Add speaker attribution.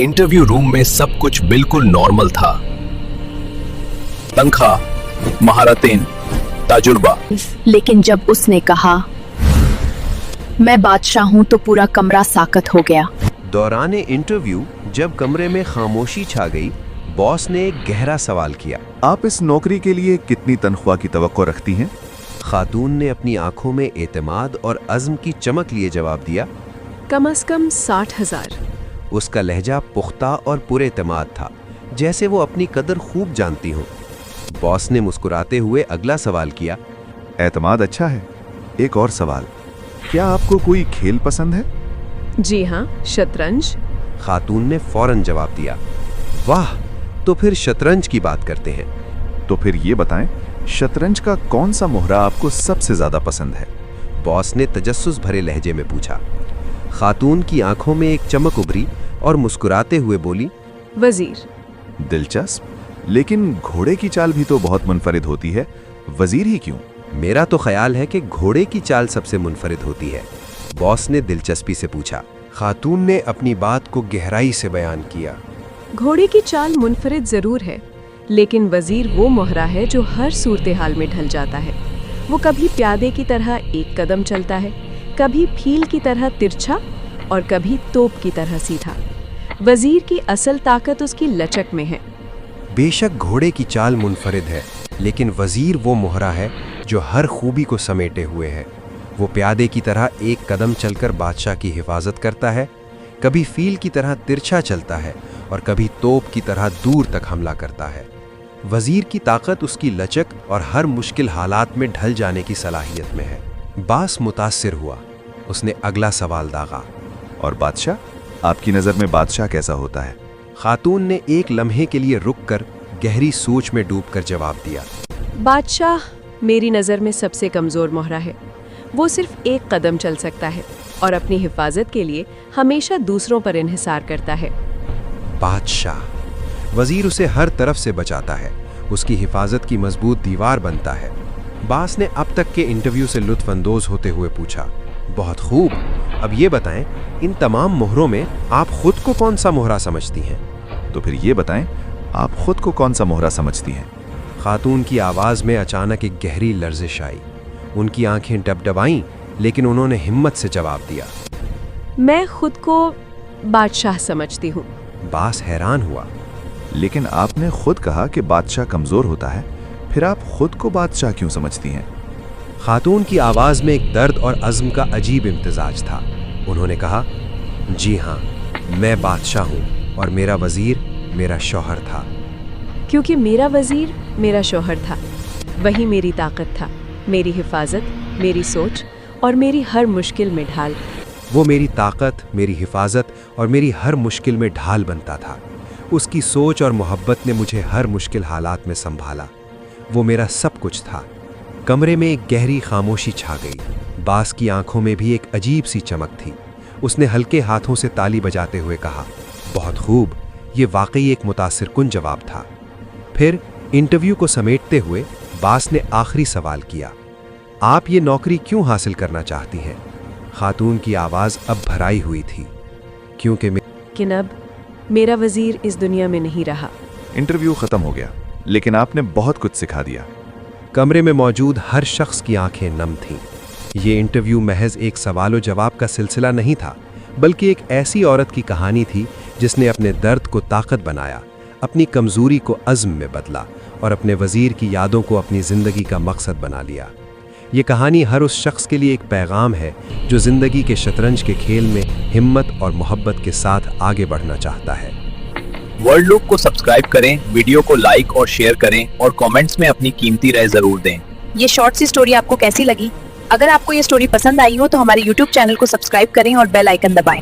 Speaker 1: Interview room में सब कुछ बिल्कुल नॉर्मल था। तनख्वाह, महारतें, तजुर्बा।
Speaker 2: लेकिन जब उसने कहा मैं बादशाह हूं तो पूरा कमरा साकत हो गया।
Speaker 3: दौरान इंटरव्यू जब कमरे में खामोशी छा गई, बॉस ने एक गहरा सवाल किया।
Speaker 4: आप इस नौकरी के लिए कितनी तनख्वाह की तवक्को रखती हैं?
Speaker 3: खातून ने अपनी आंखों में एतमाद और अज़्म की चमक लिए जवाब दिया।
Speaker 5: कम से कम 60,000।
Speaker 3: उसका लहजा पुख्ता और पुरएतमाद था, जैसे वो अपनी कदर खूब जानती हो। बॉस ने मुस्कुराते हुए अगला सवाल किया।
Speaker 4: एतमाद अच्छा है। एक और सवाल, क्या आपको कोई खेल पसंद है?
Speaker 5: जी हाँ, शतरंज।
Speaker 3: खातून ने फौरन जवाब दिया। वाह, तो फिर शतरंज की बात करते हैं।
Speaker 4: तो फिर ये बताएं, शतरंज का कौन सा मोहरा आपको सबसे ज्यादा पसंद है?
Speaker 3: बॉस ने तजस्सुस भरे लहजे में पूछा। खातून की आंखों में एक चमक उभरी और मुस्कुराते हुए बोली,
Speaker 5: वजीर।
Speaker 4: दिलचस्प, लेकिन घोड़े की चाल भी तो बहुत मुनफरिद होती है, वजीर ही क्यों?
Speaker 3: मेरा तो ख्याल है कि घोड़े की चाल सबसे मुनफरिद होती है, बॉस ने दिलचस्पी से पूछा। खातून ने अपनी बात को गहराई से बयान किया।
Speaker 5: घोड़े की चाल मुनफरिद जरूर है, लेकिन वजीर वो मोहरा है जो हर सूरत हाल में ढल जाता है। वो कभी प्यादे की तरह एक कदम चलता है, कभी फील की तरह तिरछा और कभी तोप की तरह सीधा। वजीर की असल ताकत उसकी लचक में है।
Speaker 3: बेशक घोड़े की चाल मुनफरिद है, लेकिन वजीर वो मोहरा है जो हर खूबी को समेटे हुए है। वो प्यादे की तरह एक कदम चलकर बादशाह की हिफाजत करता है, कभी फील की तरह तिरछा चलता है और कभी तोप की तरह दूर तक हमला करता है। वजीर की ताकत उसकी लचक और हर मुश्किल हालात में ढल जाने की सलाहियत में है। बास मुतासिर हुआ। उसने अगला सवाल दागा।
Speaker 4: और बादशाह, आपकी नजर में बादशाह कैसा होता है?
Speaker 3: खातून ने एक लम्हे के लिए रुककर गहरी सोच में डूबकर जवाब दिया।
Speaker 5: बादशाह मेरी नज़र में सबसे कमज़ोर मोहरा है। वो सिर्फ एक कदम चल सकता है और अपनी हिफाजत के लिए हमेशा दूसरों पर इन्हिसार करता है।
Speaker 3: बादशाह, वजीर उसे हर तरफ से बचाता है, उसकी हिफाजत की मजबूत दीवार बनता है। बास ने अब तक के इंटरव्यू से लुत्फ अंदोज होते हुए पूछा। बहुत खूब, अब ये बताएं, इन तमाम मोहरों में आप खुद को कौन सा मोहरा समझती हैं?
Speaker 4: तो फिर ये बताएं, आप खुद को कौन सा मोहरा समझती हैं?
Speaker 3: खातून की आवाज़ में अचानक एक गहरी लर्जिश आई। उनकी आंखें डबडबाईं, लेकिन उन्होंने हिम्मत से जवाब दिया।
Speaker 5: मैं खुद को बादशाह समझती हूँ।
Speaker 3: बास हैरान हुआ।
Speaker 4: लेकिन आपने खुद कहा कि बादशाह कमजोर होता है, फिर आप खुद को बादशाह क्यों समझती हैं?
Speaker 3: खातून की आवाज़ में एक दर्द और अज़्म का अजीब इम्तिजाज था। उन्होंने कहा, जी हाँ, मैं बादशाह हूँ और मेरा वज़ीर मेरा शौहर था।
Speaker 5: क्योंकि मेरा वज़ीर मेरा शौहर था, वही मेरी ताकत था, मेरी हिफाजत, मेरी सोच और मेरी हर मुश्किल में ढाल।
Speaker 3: वो मेरी ताकत, मेरी हिफाजत और मेरी हर मुश्किल में ढाल बनता था। उसकी सोच और मोहब्बत ने मुझे हर मुश्किल हालात में संभाला। वो मेरा सब कुछ था। कमरे में एक गहरी खामोशी छा गई। बास की आंखों में भी एक अजीब सी चमक थी। उसने हल्के हाथों से ताली बजाते हुए कहा, बहुत खूब, ये वाकई एक मुतासिरकुन जवाब था। फिर इंटरव्यू को समेटते हुए बास ने आखिरी सवाल किया, आप ये नौकरी क्यों हासिल करना चाहती हैं? खातून की आवाज़ अब भराई हुई थी। क्योंकि
Speaker 5: अब मेरा वज़ीर इस दुनिया में नहीं रहा।
Speaker 4: इंटरव्यू खत्म हो गया, लेकिन आपने बहुत कुछ सिखा दिया।
Speaker 3: कमरे में मौजूद हर शख्स की आंखें नम थीं। ये इंटरव्यू महज एक सवाल जवाब का सिलसिला नहीं था, बल्कि एक ऐसी औरत की कहानी थी जिसने अपने दर्द को ताकत बनाया, अपनी कमज़ोरी को अज़्म में बदला और अपने वज़ीर की यादों को अपनी ज़िंदगी का मकसद बना लिया। ये कहानी हर उस शख्स के लिए एक पैगाम है जो ज़िंदगी के शतरंज के खेल में हिम्मत और मोहब्बत के साथ आगे बढ़ना चाहता है।
Speaker 1: वर्ल्ड लुक को सब्सक्राइब करें, वीडियो को लाइक और शेयर करें और कमेंट्स में अपनी कीमती राय ज़रूर दें।
Speaker 2: ये शॉर्ट सी स्टोरी आपको कैसी लगी? अगर आपको ये स्टोरी पसंद आई हो तो हमारे YouTube चैनल को सब्सक्राइब करें और बेल आइकन दबाएं।